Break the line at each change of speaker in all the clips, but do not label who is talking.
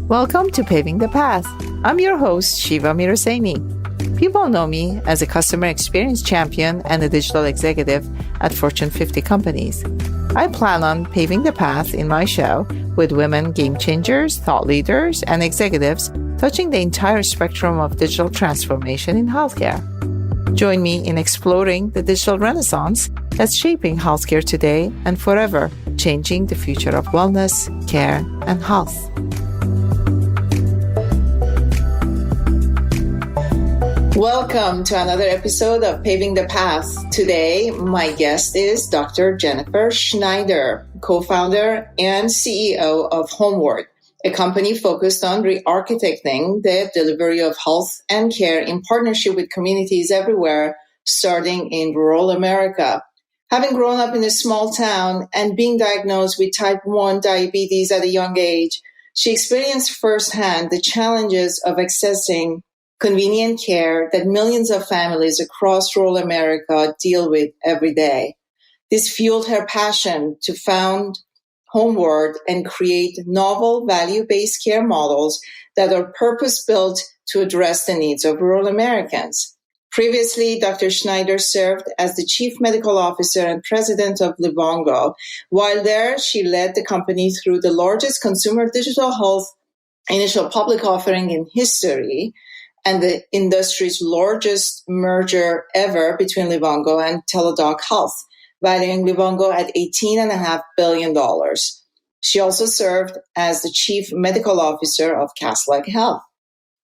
Welcome to Paving the Path. I'm your host, Shiva Mirasaini. People know me as a customer experience champion and a digital executive at Fortune 50 companies. I plan on paving the path in my show with women game changers, thought leaders, and executives touching the entire spectrum of digital transformation in healthcare. Join me in exploring the digital renaissance that's shaping healthcare today and forever, changing the future of wellness, care, and health. Welcome to another episode of Paving the Path. Today, my guest is Dr. Jennifer Schneider, co-founder and CEO of Homeward, a company focused on re-architecting the delivery of health and care in partnership with communities everywhere, starting in rural America. Having grown up in a small town and being diagnosed with type 1 diabetes at a young age, she experienced firsthand the challenges of accessing convenient care that millions of families across rural America deal with every day. This fueled her passion to found Homeward and create novel value-based care models that are purpose-built to address the needs of rural Americans. Previously, Dr. Schneider served as the Chief Medical Officer and President of Livongo. While there, she led the company through the largest consumer digital health initial public offering in history, and the industry's largest merger ever between Livongo and Teladoc Health, valuing Livongo at $18.5 billion. She also served as the Chief Medical Officer of Castlelake Health.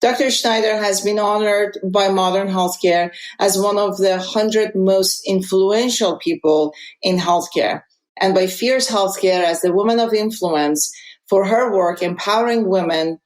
Dr. Schneider has been honored by Modern Healthcare as one of the 100 most influential people in healthcare, and by Fierce Healthcare as the Woman of Influence for her work empowering women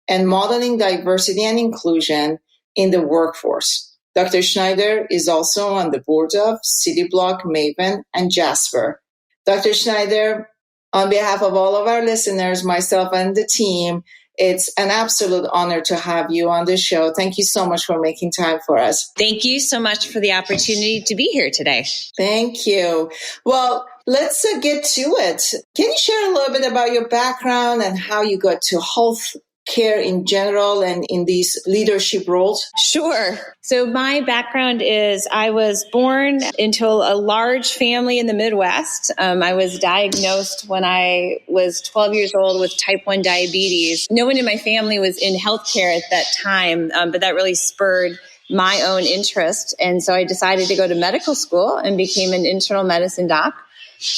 and modeling diversity and inclusion in the workforce. Dr. Schneider is also on the boards of CityBlock, Maven, and Jasper. Dr. Schneider, on behalf of all of our listeners, myself and the team, it's an absolute honor to have you on the show. Thank you so much for making time for us.
Thank you so much for the opportunity to be here today.
Thank you. Well, let's get to it. Can you share a little bit about your background and how you got to health care in general and in these leadership roles?
Sure. So my background is I was born into a large family in the Midwest. I was diagnosed when I was 12 years old with type 1 diabetes. No one in my family was in healthcare at that time, but that really spurred my own interest. And so I decided to go to medical school and became an internal medicine doc.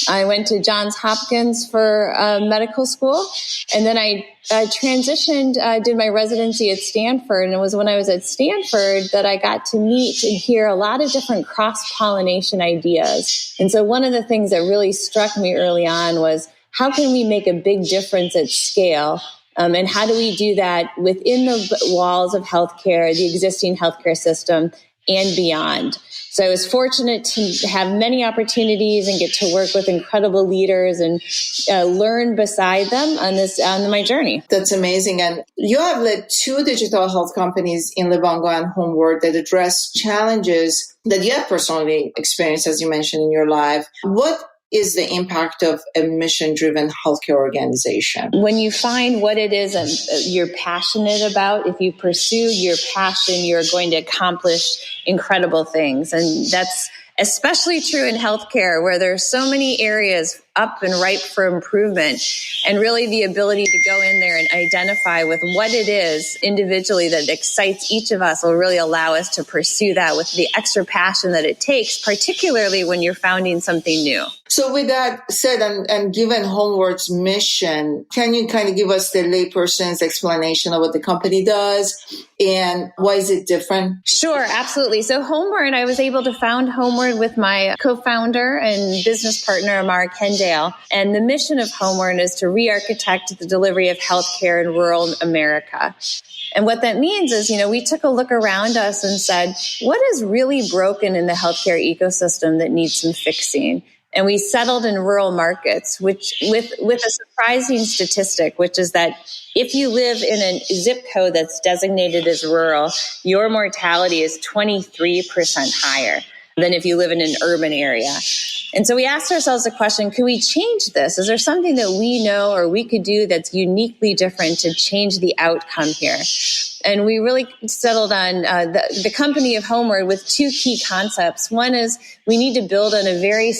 I went to Johns Hopkins for medical school, and then I transitioned, did my residency at Stanford, and it was when I was at Stanford that I got to meet and hear a lot of different cross-pollination ideas. And so one of the things that really struck me early on was, how can we make a big difference at scale? And how do we do that within the walls of healthcare, the existing healthcare system, and beyond? So I was fortunate to have many opportunities and get to work with incredible leaders and learn beside them on my journey.
That's amazing. And you have led two digital health companies in Livongo and Homeward that address challenges that you have personally experienced, as you mentioned, in your life. What is the impact of a mission-driven healthcare organization?
When you find what it is you're passionate about, if you pursue your passion, you're going to accomplish incredible things. And that's especially true in healthcare, where there's so many areas up and ripe for improvement. And really the ability to go in there and identify with what it is individually that excites each of us will really allow us to pursue that with the extra passion that it takes, particularly when you're founding something new.
So with that said, and given Homeward's mission, can you kind of give us the layperson's explanation of what the company does and why is it different?
Sure, absolutely. So Homeward, I was able to found Homeward with my co-founder and business partner, Amar Kendall. And the mission of Homeward is to re-architect the delivery of healthcare in rural America. And what that means is, we took a look around us and said, what is really broken in the healthcare ecosystem that needs some fixing? And we settled in rural markets, which with a surprising statistic, which is that if you live in a zip code that's designated as rural, your mortality is 23% higher than if you live in an urban area. And so we asked ourselves the question, can we change this? Is there something that we know or we could do that's uniquely different to change the outcome here? And we really settled on the company of Homeward with two key concepts. One is we need to build on a very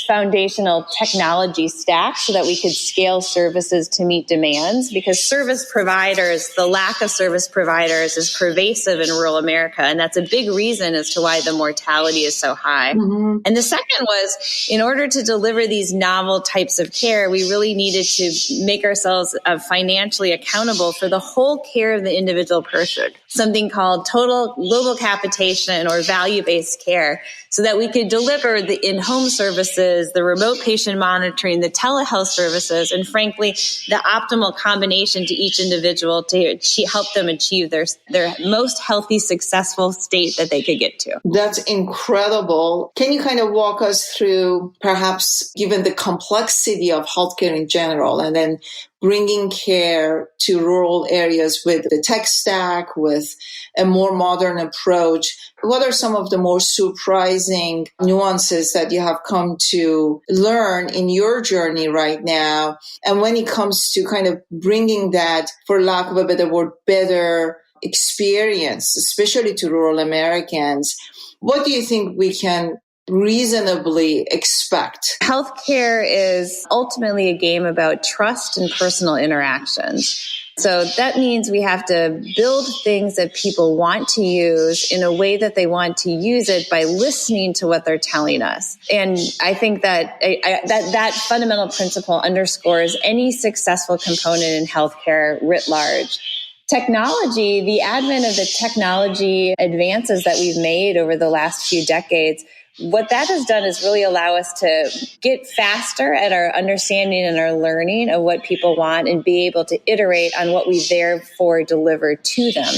foundational technology stack so that we could scale services to meet demands, because the lack of service providers is pervasive in rural America. And that's a big reason as to why the mortality is so high. Mm-hmm. And the second was, in order to deliver these novel types of care, we really needed to make ourselves financially accountable for the whole care of the individual person, something called total global capitation or value-based care, so that we could deliver the in-home services, the remote patient monitoring, the telehealth services, and frankly, the optimal combination to each individual to help them achieve their most healthy, successful state that they could get to.
That's incredible. Can you kind of walk us through, perhaps given the complexity of healthcare in general, and then bringing care to rural areas with the tech stack, with a more modern approach? What are some of the more surprising nuances that you have come to learn in your journey right now? And when it comes to kind of bringing that, for lack of a better word, better experience, especially to rural Americans, what do you think we can reasonably expect?
Healthcare is ultimately a game about trust and personal interactions. So that means we have to build things that people want to use in a way that they want to use it by listening to what they're telling us. And I think that that fundamental principle underscores any successful component in healthcare writ large. Technology, the advent of the technology advances that we've made over the last few decades, what that has done is really allow us to get faster at our understanding and our learning of what people want and be able to iterate on what we therefore deliver to them.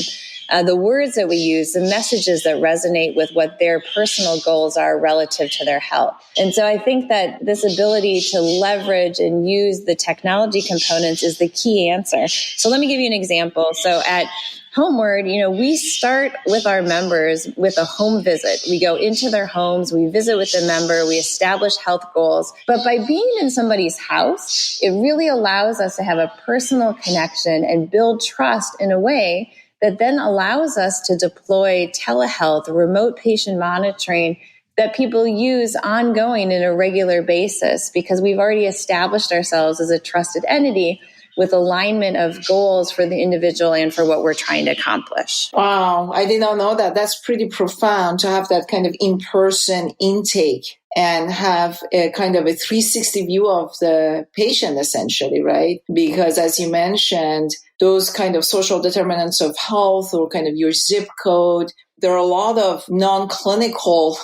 The words that we use, the messages that resonate with what their personal goals are relative to their health. And so I think that this ability to leverage and use the technology components is the key answer. So let me give you an example. So at Homeward, we start with our members with a home visit. We go into their homes, we visit with the member, we establish health goals. But by being in somebody's house, it really allows us to have a personal connection and build trust in a way that then allows us to deploy telehealth, remote patient monitoring that people use ongoing in a regular basis, because we've already established ourselves as a trusted entity with alignment of goals for the individual and for what we're trying to accomplish.
Wow, I did not know that. That's pretty profound to have that kind of in-person intake and have a kind of a 360 view of the patient, essentially, right? Because as you mentioned, those kind of social determinants of health, or kind of your zip code, there are a lot of non-clinical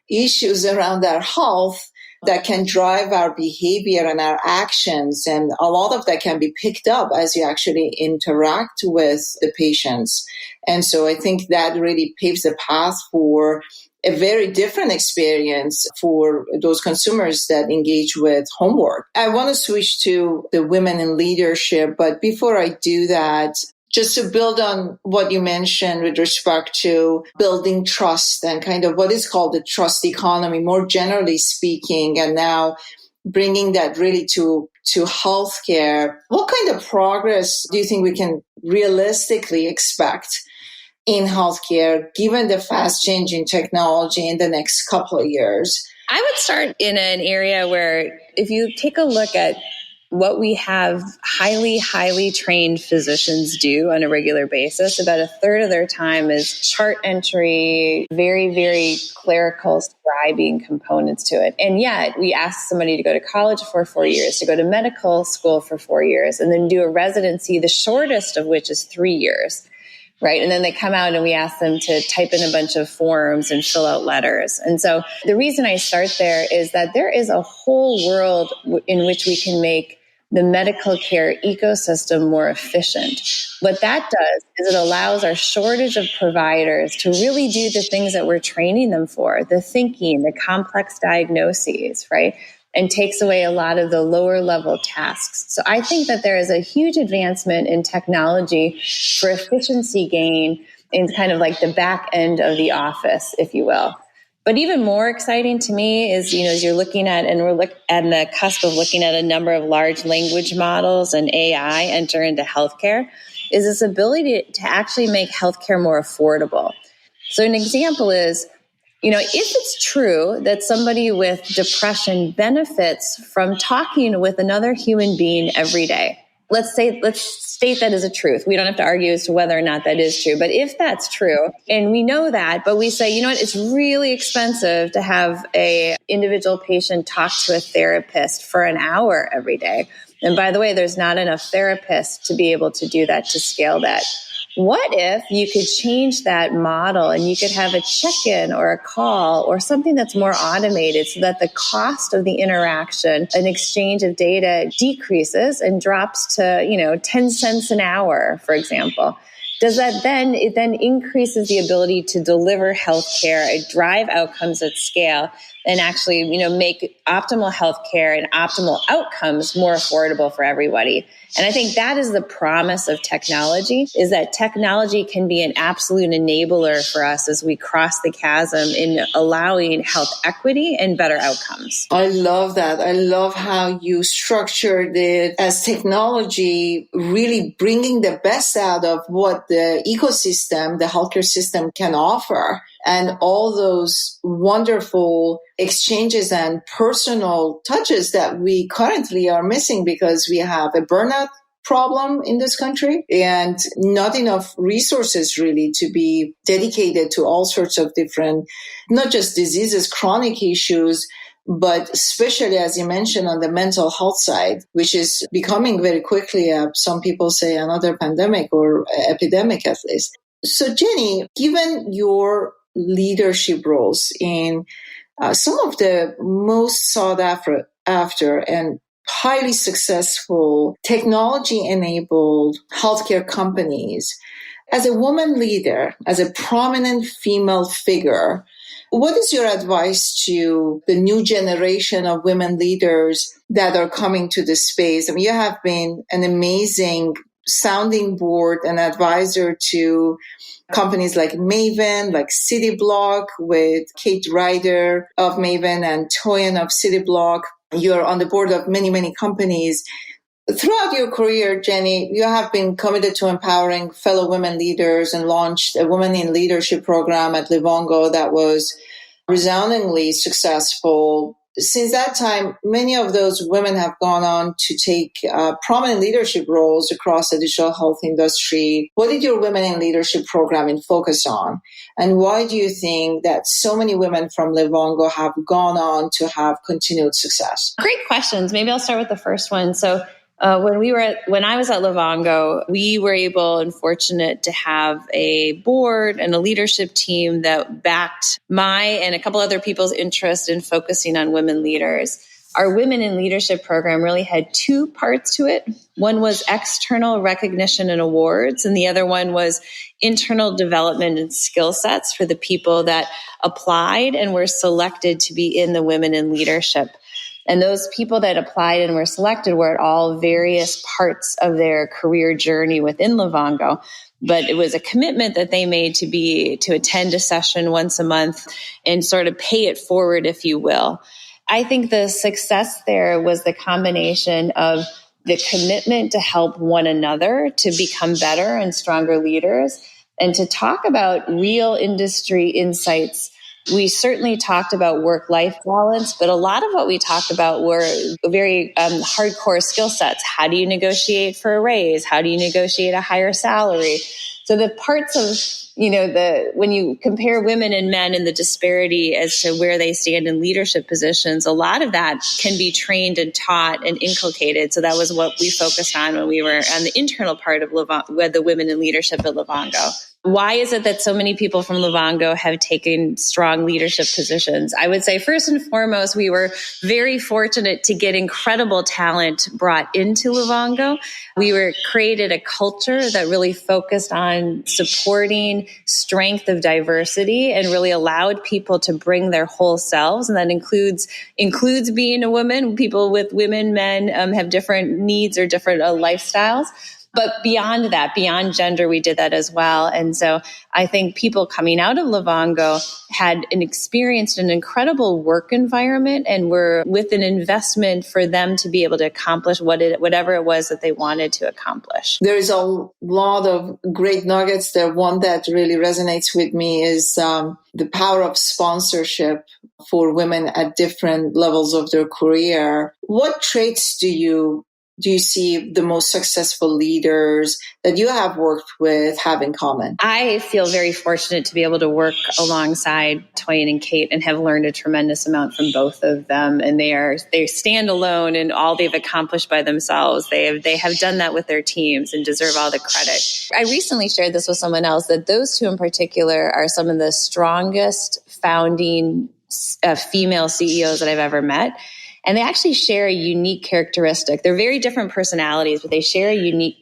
issues around our health that can drive our behavior and our actions. And a lot of that can be picked up as you actually interact with the patients. And so I think that really paves the path for a very different experience for those consumers that engage with Homeward. I want to switch to the women in leadership, but before I do that, just to build on what you mentioned with respect to building trust and kind of what is called the trust economy, more generally speaking, and now bringing that really to healthcare, what kind of progress do you think we can realistically expect in healthcare, given the fast changing technology in the next couple of years?
I would start in an area where if you take a look at what we have highly trained physicians do on a regular basis, about a third of their time is chart entry, very, very clerical scribing components to it. And yet we ask somebody to go to college for 4 years, to go to medical school for 4 years, and then do a residency, the shortest of which is 3 years. Right. And then they come out and we ask them to type in a bunch of forms and fill out letters. And so the reason I start there is that there is a whole world in which we can make the medical care ecosystem more efficient. What that does is it allows our shortage of providers to really do the things that we're training them for, the thinking, the complex diagnoses, right? And takes away a lot of the lower level tasks. So I think that there is a huge advancement in technology for efficiency gain in kind of like the back end of the office, if you will. But even more exciting to me is, as you're looking at, and we're at the cusp of looking at a number of large language models and AI enter into healthcare, is this ability to actually make healthcare more affordable. So an example is, if it's true that somebody with depression benefits from talking with another human being every day, let's state that as a truth. We don't have to argue as to whether or not that is true. But if that's true, and we know that, but we say, it's really expensive to have a individual patient talk to a therapist for an hour every day. And by the way, there's not enough therapists to be able to do that, to scale that. What if you could change that model and you could have a check-in or a call or something that's more automated so that the cost of the interaction and exchange of data decreases and drops to, 10 cents an hour, for example? Does that then increases the ability to deliver healthcare, drive outcomes at scale, and actually, make optimal healthcare and optimal outcomes more affordable for everybody? And I think that is the promise of technology, is that technology can be an absolute enabler for us as we cross the chasm in allowing health equity and better outcomes.
I love that. I love how you structured it as technology really bringing the best out of what the ecosystem, the healthcare system can offer. And all those wonderful exchanges and personal touches that we currently are missing because we have a burnout problem in this country and not enough resources really to be dedicated to all sorts of different, not just diseases, chronic issues, but especially, as you mentioned, on the mental health side, which is becoming very quickly, some people say, another pandemic or epidemic at least. So Jenny, given your leadership roles in some of the most sought after and highly successful technology-enabled healthcare companies, as a woman leader, as a prominent female figure, what is your advice to the new generation of women leaders that are coming to this space? I mean, you have been an amazing sounding board and advisor to companies like Maven, like CityBlock, with Kate Ryder of Maven and Toyin of CityBlock. You're on the board of many, many companies. Throughout your career, Jenny, you have been committed to empowering fellow women leaders and launched a Women in Leadership program at Livongo that was resoundingly successful. Since that time, many of those women have gone on to take prominent leadership roles across the digital health industry. What did your Women in Leadership program focus on? And why do you think that so many women from Livongo have gone on to have continued success?
Great questions. Maybe I'll start with the first one. So when I was at Livongo, we were able and fortunate to have a board and a leadership team that backed my and a couple other people's interest in focusing on women leaders. Our Women in Leadership program really had two parts to it. One was external recognition and awards, and the other one was internal development and skill sets for the people that applied and were selected to be in the Women in Leadership. And those people that applied and were selected were at all various parts of their career journey within Livongo. But it was a commitment that they made to attend a session once a month and sort of pay it forward, if you will. I think the success there was the combination of the commitment to help one another to become better and stronger leaders and to talk about real industry insights. We certainly talked about work-life balance, but a lot of what we talked about were very hardcore skill sets. How do you negotiate for a raise? How do you negotiate a higher salary? So the parts of, when you compare women and men and the disparity as to where they stand in leadership positions, a lot of that can be trained and taught and inculcated. So that was what we focused on when we were on the internal part of the Women in Leadership at Livongo. Why is it that so many people from Livongo have taken strong leadership positions? I would say first and foremost, we were very fortunate to get incredible talent brought into Livongo. We created a culture that really focused on supporting strength of diversity and really allowed people to bring their whole selves. And that includes being a woman. People with women, men have different needs or different lifestyles. But beyond that, beyond gender, we did that as well. And so I think people coming out of Livongo had experienced an incredible work environment and were with an investment for them to be able to accomplish whatever it was that they wanted to accomplish.
There's a lot of great nuggets there. One that really resonates with me is the power of sponsorship for women at different levels of their career. What traits do you see the most successful leaders that you have worked with have in common?
I feel very fortunate to be able to work alongside Toyin and Kate and have learned a tremendous amount from both of them. And they stand alone in all they've accomplished by themselves. They have done that with their teams and deserve all the credit. I recently shared this with someone else that those two in particular are some of the strongest founding female CEOs that I've ever met. And they actually share a unique characteristic. They're very different personalities, but they share a unique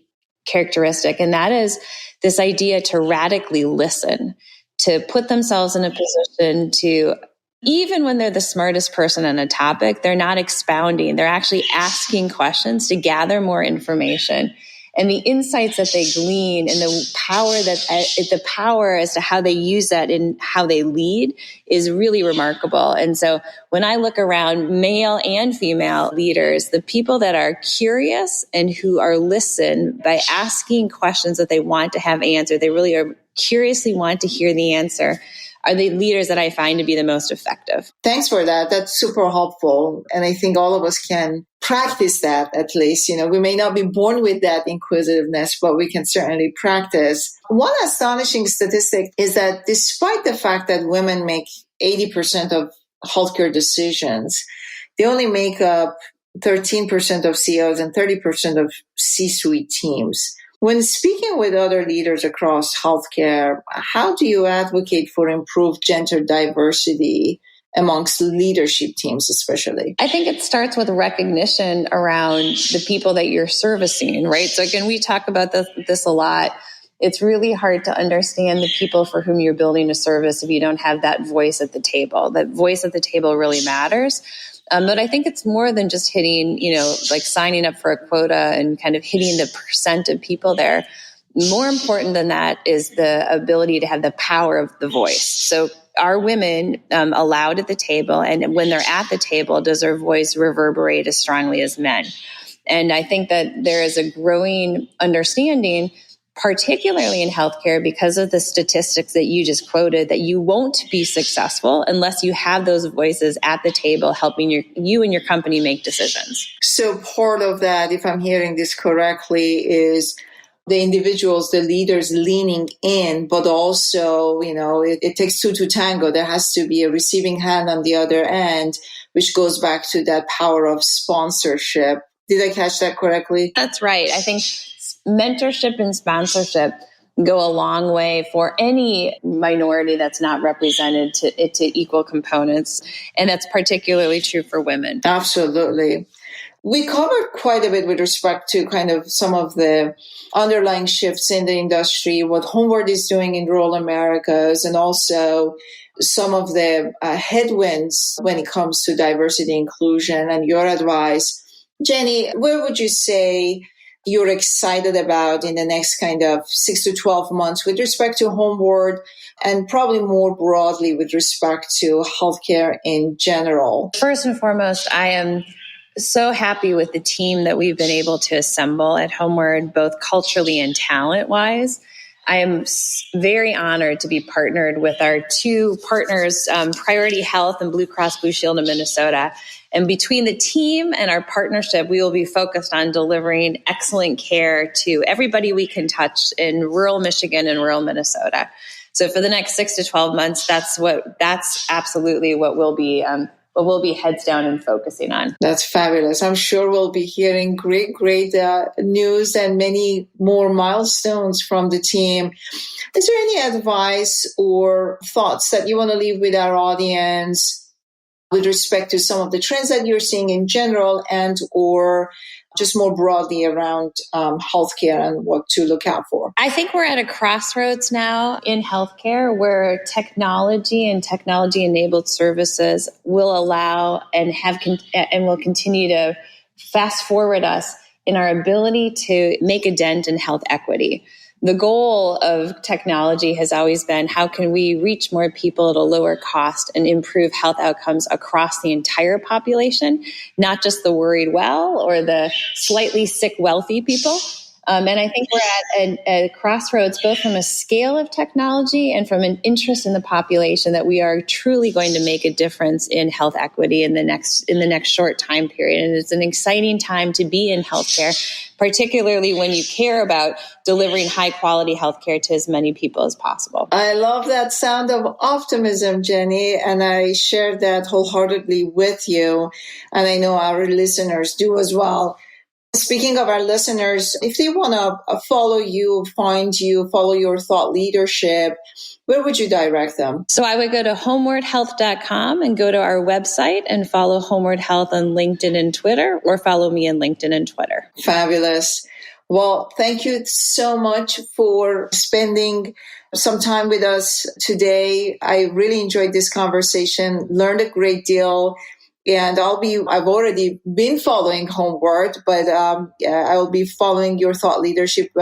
characteristic. And that is this idea to radically listen, to put themselves in a position to, even when they're the smartest person on a topic, they're not expounding. They're actually asking questions to gather more information. And the insights that they glean and the power as to how they use that in how they lead is really remarkable. And so when I look around male and female leaders, the people that are curious and who are listened by asking questions that they want to have answered, they really are curiously want to hear the answer, are the leaders that I find to be the most effective.
Thanks for that. That's super helpful. And I think all of us can practice that at least. We may not be born with that inquisitiveness, but we can certainly practice. One astonishing statistic is that despite the fact that women make 80% of healthcare decisions, they only make up 13% of CEOs and 30% of C-suite teams. When speaking with other leaders across healthcare, how do you advocate for improved gender diversity amongst leadership teams, especially?
I think it starts with recognition around the people that you're servicing, right? So again, we talk about this a lot. It's really hard to understand the people for whom you're building a service if you don't have that voice at the table. That voice at the table really matters. But I think it's more than just hitting, like signing up for a quota and kind of hitting the percent of people there. More important than that is the ability to have the power of the voice. So are women allowed at the table? And when they're at the table, does their voice reverberate as strongly as men? And I think that there is a growing understanding, particularly in healthcare, because of the statistics that you just quoted, that you won't be successful unless you have those voices at the table helping you and your company make decisions.
So part of that, if I'm hearing this correctly, is the individuals, the leaders leaning in, but also, it takes two to tango. There has to be a receiving hand on the other end, which goes back to that power of sponsorship. Did I catch that correctly?
That's right. I think mentorship and sponsorship go a long way for any minority that's not represented to equal components. And that's particularly true for women.
Absolutely. We covered quite a bit with respect to kind of some of the underlying shifts in the industry, what Homeward is doing in rural Americas, and also some of the headwinds when it comes to diversity inclusion and your advice. Jenny, where would you say you're excited about in the next kind of 6 to 12 months with respect to Homeward and probably more broadly with respect to healthcare in general?
First and foremost, I am so happy with the team that we've been able to assemble at Homeward, both culturally and talent-wise. I am very honored to be partnered with our two partners, Priority Health and Blue Cross Blue Shield of Minnesota. And between the team and our partnership, we will be focused on delivering excellent care to everybody we can touch in rural Michigan and rural Minnesota. So for the next 6 to 12 months, that's absolutely what we'll be heads down and focusing on.
That's fabulous. I'm sure we'll be hearing great news and many more milestones from the team. Is there any advice or thoughts that you want to leave with our audience with respect to some of the trends that you're seeing in general and or just more broadly around healthcare and what to look out for?
I think we're at a crossroads now in healthcare where technology and technology-enabled services will allow and will continue to fast forward us in our ability to make a dent in health equity. The goal of technology has always been, how can we reach more people at a lower cost and improve health outcomes across the entire population, not just the worried well or the slightly sick wealthy people. And I think we're at a crossroads, both from a scale of technology and from an interest in the population, that we are truly going to make a difference in health equity in the next short time period. And it's an exciting time to be in healthcare, particularly when you care about delivering high quality healthcare to as many people as possible.
I love that sound of optimism, Jenny, and I share that wholeheartedly with you. And I know our listeners do as well. Speaking of our listeners, if they want to follow you, find you, follow your thought leadership, where would you direct them?
So I would go to homewardhealth.com and go to our website and follow Homeward Health on LinkedIn and Twitter, or follow me on LinkedIn and Twitter.
Fabulous. Well, thank you so much for spending some time with us today. I really enjoyed this conversation, learned a great deal. And I've already been following Homeward, but I'll be following your thought leadership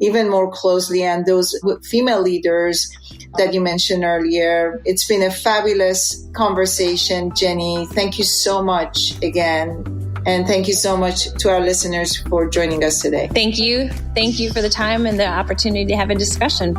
even more closely, and those female leaders that you mentioned earlier. It's been a fabulous conversation, Jenny. Thank you so much again. And thank you so much to our listeners for joining us today.
Thank you. Thank you for the time and the opportunity to have a discussion.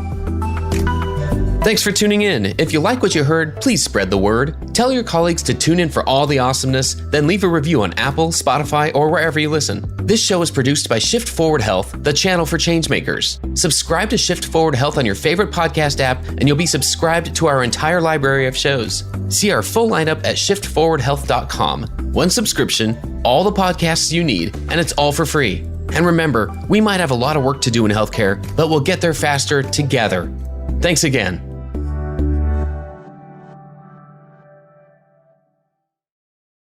Thanks for tuning in. If you like what you heard, please spread the word. Tell your colleagues to tune in for all the awesomeness, then leave a review on Apple, Spotify, or wherever you listen. This show is produced by Shift Forward Health, the channel for changemakers. Subscribe to Shift Forward Health on your favorite podcast app, and you'll be subscribed to our entire library of shows. See our full lineup at shiftforwardhealth.com. One subscription, all the podcasts you need, and it's all for free. And remember, we might have a lot of work to do in healthcare, but we'll get there faster together. Thanks again.